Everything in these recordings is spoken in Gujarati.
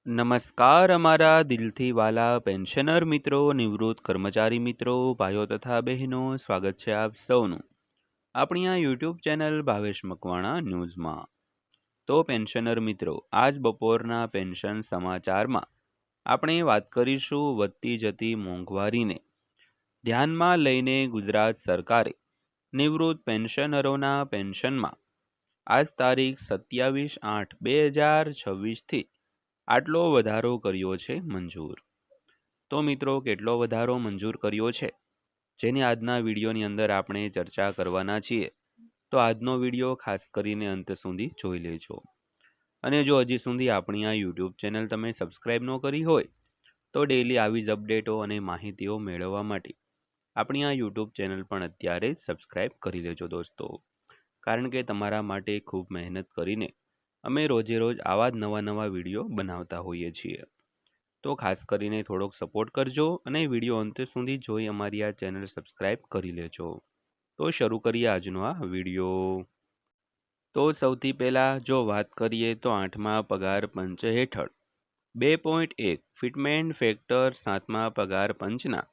નમસ્કાર અમારા દિલથી વાલા પેન્શનર મિત્રો, નિવૃત્ત કર્મચારી મિત્રો, ભાઈઓ તથા બહેનો, સ્વાગત છે આપ સૌનું આપણી આ યુટ્યુબ ચેનલ ભાવેશ મકવાણા ન્યૂઝમાં। તો પેન્શનર મિત્રો, આજ બપોરના પેન્શન સમાચારમાં આપણે વાત કરીશું વધતી જતી મોંઘવારીને ધ્યાનમાં લઈને ગુજરાત સરકારે નિવૃત્ત પેન્શનરોના પેન્શનમાં આજ તારીખ 27/8/2026થી આટલો વધારો કર્યો છે મંજૂર। તો મિત્રો, કેટલો વધારો મંજૂર કર્યો છે જેની આજના વિડીયોની અંદર આપણે ચર્ચા કરવાના છીએ। તો આજનો વિડીયો ખાસ કરીને અંત સુધી જોઈ લેજો। અને જો હજી સુધી આપણી આ યુટ્યુબ ચેનલ તમે સબસ્ક્રાઈબ ન કરી હોય તો ડેઈલી આવી જ અપડેટો અને માહિતીઓ મેળવવા માટે આપણી આ યુટ્યુબ ચેનલ પણ અત્યારે જ સબસ્ક્રાઈબ કરી લેજો દોસ્તો, કારણ કે તમારા માટે ખૂબ મહેનત કરીને અમે રોજે રોજ આવા જ નવા વિડીયો બનાવતા હોઈએ છીએ। તો ખાસ કરીને થોડોક સપોર્ટ કરજો અને વિડીયો અંત સુધી જોઈ અમારી આ ચેનલ સબસ્ક્રાઈબ કરી લેજો। તો શરૂ કરીએ આજનો આ વિડીયો। તો સૌથી પહેલાં જો વાત કરીએ તો 8મા પગાર પંચ હેઠળ 2.1 ફિટમેન્ટ ફેક્ટર 7મા પગાર પંચના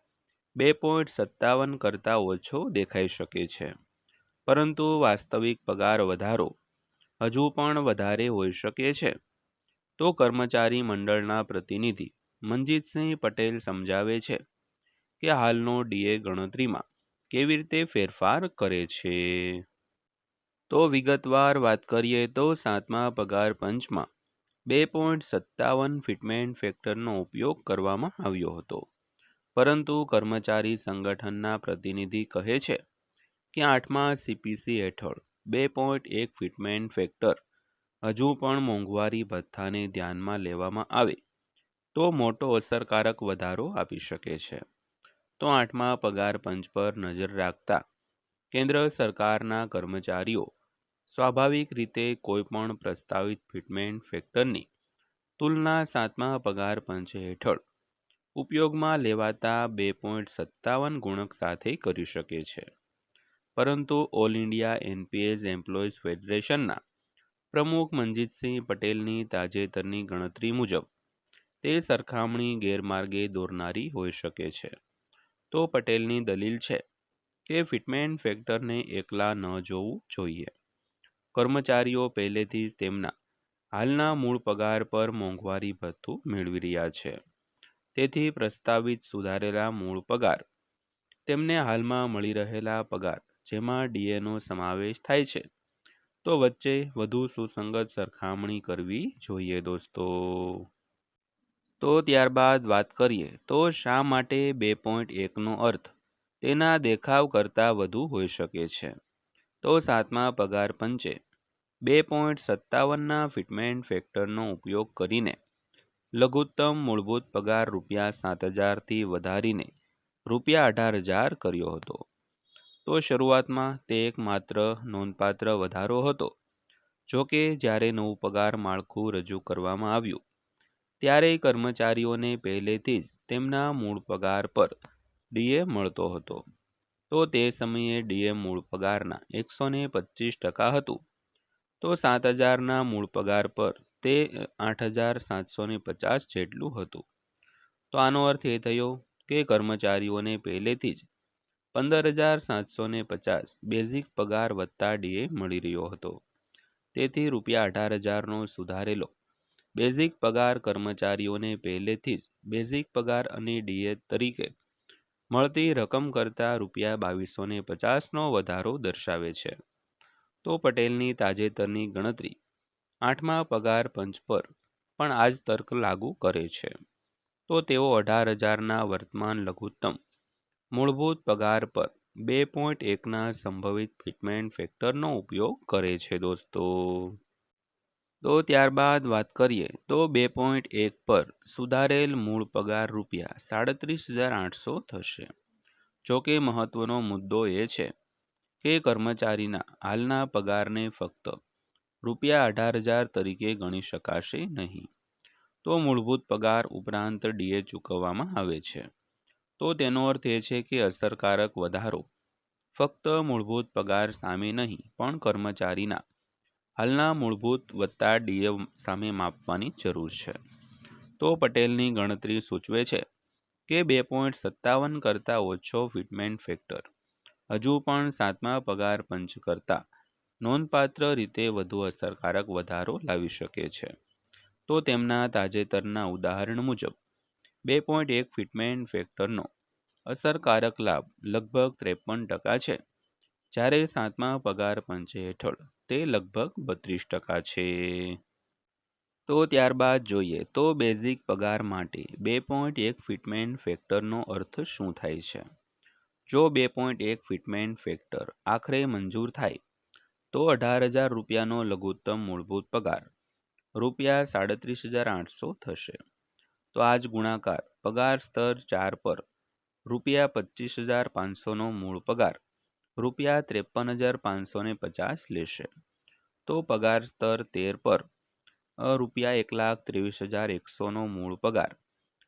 2.57 કરતાં ઓછો દેખાઈ શકે છે, પરંતુ વાસ્તવિક પગાર વધારો હજુ પણ વધારે હોઈ શકે છે। તો કર્મચારી મંડળના પ્રતિનિધિ મનજીતસિંહ પટેલ સમજાવે છે કે હાલનો ડીએ ગણતરીમાં કેવી રીતે ફેરફાર કરે છે। તો વિગતવાર વાત કરીએ તો 7મા પગાર પંચમાં 2.57 ફિટમેન્ટ ફેક્ટરનો ઉપયોગ કરવામાં આવ્યો હતો, પરંતુ કર્મચારી સંગઠનના પ્રતિનિધિ કહે છે કે 8મા સીપીસી હેઠળ 2.1 ફિટમેન્ટ ફેક્ટર હજુ પણ મોંઘવારી ભથ્થાને ધ્યાનમાં લેવામાં આવે તો મોટો અસરકારક વધારો આપી શકે છે। તો 8મા પગાર પંચ પર નજર રાખતા કેન્દ્ર સરકારના કર્મચારીઓ સ્વાભાવિક રીતે કોઈપણ પ્રસ્તાવિત ફિટમેન્ટ ફેક્ટરની તુલના 7મા પગાર પંચ હેઠળ ઉપયોગમાં લેવાતા 2.57 ગુણક સાથે કરી શકે છે, પરંતુ ઓલ ઇન્ડિયા એનપીએસ એમ્પ્લોઈઝ ફેડરેશનના પ્રમુખ મનજીતસિંહ પટેલની તાજેતરની ગણતરી મુજબ તે સરખામણી ગેરમાર્ગે દોરનારી હોઈ શકે છે। તો પટેલની દલીલ છે કે ફિટમેન્ટ ફેક્ટરને એકલા ન જોવું જોઈએ। કર્મચારીઓ પહેલેથી જ તેમના હાલના મૂળ પગાર પર મોંઘવારી ભથ્થું મેળવી રહ્યા છે, તેથી પ્રસ્તાવિત સુધારેલા મૂળ પગાર તેમને હાલમાં મળી રહેલા પગાર જેમાં ડીએનો સમાવેશ થાય છે તો વચ્ચે વધુ સુસંગત સરખામણી કરવી જોઈએ દોસ્તો। તો ત્યારબાદ વાત કરીએ તો શા માટે 2.1નો અર્થ તેના દેખાવ કરતાં વધુ હોઈ શકે છે। તો 7મા પગાર પંચે 2.57ના ફિટમેન્ટ ફેક્ટરનો ઉપયોગ કરીને લઘુત્તમ મૂળભૂત પગાર ₹7,000થી વધારીને ₹18,000 કર્યો હતો। તો શરૂઆતમાં તે એક માત્ર નોંધપાત્ર વધારો હતો, જોકે જ્યારે નવું પગાર માળખું રજૂ કરવામાં આવ્યું ત્યારે કર્મચારીઓને પહેલેથી જ તેમના મૂળ પગાર પર ડીએ મળતો હતો। તો તે સમયે ડીએ મૂળ પગારના 125% હતું, તો 7,000ના મૂળ પગાર પર તે 8,750 જેટલું હતું। તો આનો અર્થ એ થયો કે કર્મચારીઓને પહેલેથી જ 15,750 બેઝિક પગાર વત્તા ડીએ મળી રહ્યો હતો, તેથી ₹18,000નો સુધારેલો બેઝિક પગાર કર્મચારીઓને પહેલેથી જ બેઝિક પગાર અને ડીએ તરીકે મળતી રકમ કરતાં ₹2,250નો વધારો દર્શાવે છે। તો પટેલની તાજેતરની ગણતરી 8મા પગાર પંચ પર પણ આ જ તર્ક લાગુ કરે છે। તો તેઓ 18,000ના વર્તમાન લઘુત્તમ મૂળભૂત પગાર પર 2.1ના સંભવિત ફિટમેન્ટ ફેક્ટરનો ઉપયોગ કરે છે દોસ્તો। તો ત્યારબાદ વાત કરીએ તો 2.1 પર સુધારેલ મૂળ પગાર ₹37,800 થશે। જોકે મહત્વનો મુદ્દો એ છે કે કર્મચારીના હાલના પગારને ફક્ત ₹18,000 તરીકે ગણી શકાશે નહીં। તો મૂળભૂત પગાર ઉપરાંત ડીએ ચૂકવવામાં આવે છે, તો તેનો અર્થ એ છે કે અસરકારક વધારો ફક્ત મૂળભૂત પગાર સામે નહીં પણ કર્મચારીના હાલના મૂળભૂત વત્તા ડીએ સામે માપવાની જરૂર છે। તો પટેલની ગણતરી સૂચવે છે કે 2.57 કરતાં ઓછો ફિટમેન્ટ ફેક્ટર હજુ પણ 7મા પગાર પંચ કરતાં નોંધપાત્ર રીતે વધુ અસરકારક વધારો લાવી શકે છે. તો તેમના તાજેતરના ઉદાહરણ મુજબ 2.1 ફિટમેન્ટ ફેક્ટરનો અસરકારક લાભ લગભગ 53% છે, જ્યારે 7મા પગાર પંચ હેઠળ તે લગભગ 32% છે. તો ત્યારબાદ જોઈએ તો બેઝિક પગાર માટે 2.1 ફિટમેન્ટ ફેક્ટરનો અર્થ શું થાય છે. જો 2.1 ફિટમેન્ટ ફેક્ટર આખરે મંજૂર થાય તો 18,000 રૂપિયાનો લઘુત્તમ મૂળભૂત પગાર ₹37,800 થશે. તો આ જ ગુણાકાર પગાર સ્તર 4 પર ₹25,500નો મૂળ પગાર ₹53,550 લેશે. તો પગાર સ્તર 13 પર ₹1,23,100નો મૂળ પગાર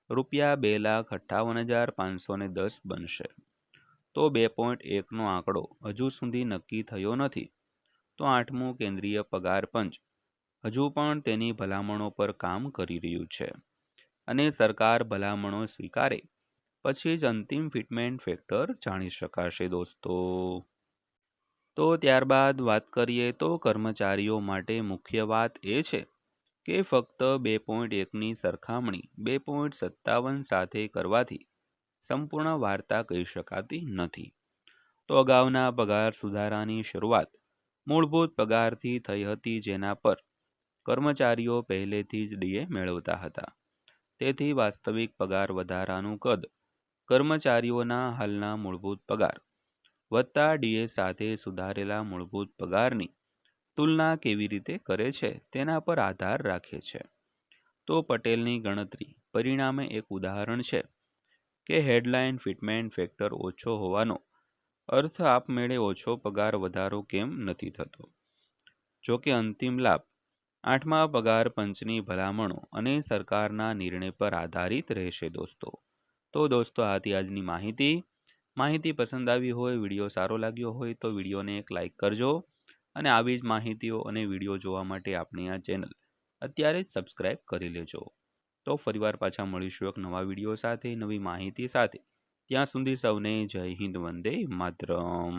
₹2,58,510 બનશે. તો 2.1નો આંકડો હજુ સુધી નક્કી થયો નથી. તો 8મું કેન્દ્રીય પગાર પંચ હજુ પણ તેની ભલામણો પર કામ કરી રહ્યું છે અને સરકાર ભલામણો સ્વીકારે પછી જ અંતિમ ફિટમેન્ટ ફેક્ટર જાણી શકાશે દોસ્તો. તો ત્યારબાદ વાત કરીએ તો કર્મચારીઓ માટે મુખ્ય વાત એ છે કે ફક્ત 2.1ની સરખામણી 2.57 સાથે કરવાથી સંપૂર્ણ વાર્તા કહી શકાતી નથી. તો અગાઉના પગાર સુધારાની શરૂઆત મૂળભૂત પગારથી થઈ હતી, જેના પર કર્મચારીઓ પહેલેથી જ ડીએ મેળવતા હતા. તેથી વાસ્તવિક પગાર વધારાનું કદ કર્મચારીઓના હાલના મૂળભૂત પગાર વત્તા ડીએ સાથે સુધારેલા મૂળભૂત પગારની તુલના કેવી રીતે કરે છે તેના પર આધાર રાખે છે. તો પટેલની ગણતરી પરિણામે એક ઉદાહરણ છે કે હેડલાઇન ફિટમેન્ટ ફેક્ટર ઓછો હોવાનો અર્થ આપમેળે ઓછો પગાર વધારો કેમ નથી થતો. જો કે અંતિમ લાભ 8મા પગાર પંચની ભલામણો અને સરકારના નિર્ણય પર આધારિત રહેશે દોસ્તો. તો દોસ્તો આથી આજની માહિતી પસંદ આવી હોય, વિડીયો સારો લાગ્યો હોય તો વિડીયોને એક લાઇક કરજો અને આવી જ માહિતીઓ અને વિડીયો જોવા માટે આપણી આ ચેનલ અત્યારે જ સબસ્ક્રાઈબ કરી લેજો. તો ફરીવાર પાછા મળીશું એક નવા વિડીયો સાથે, નવી માહિતી સાથે. ત્યાં સુધી સૌને જય હિન્દ, વંદે માતરમ.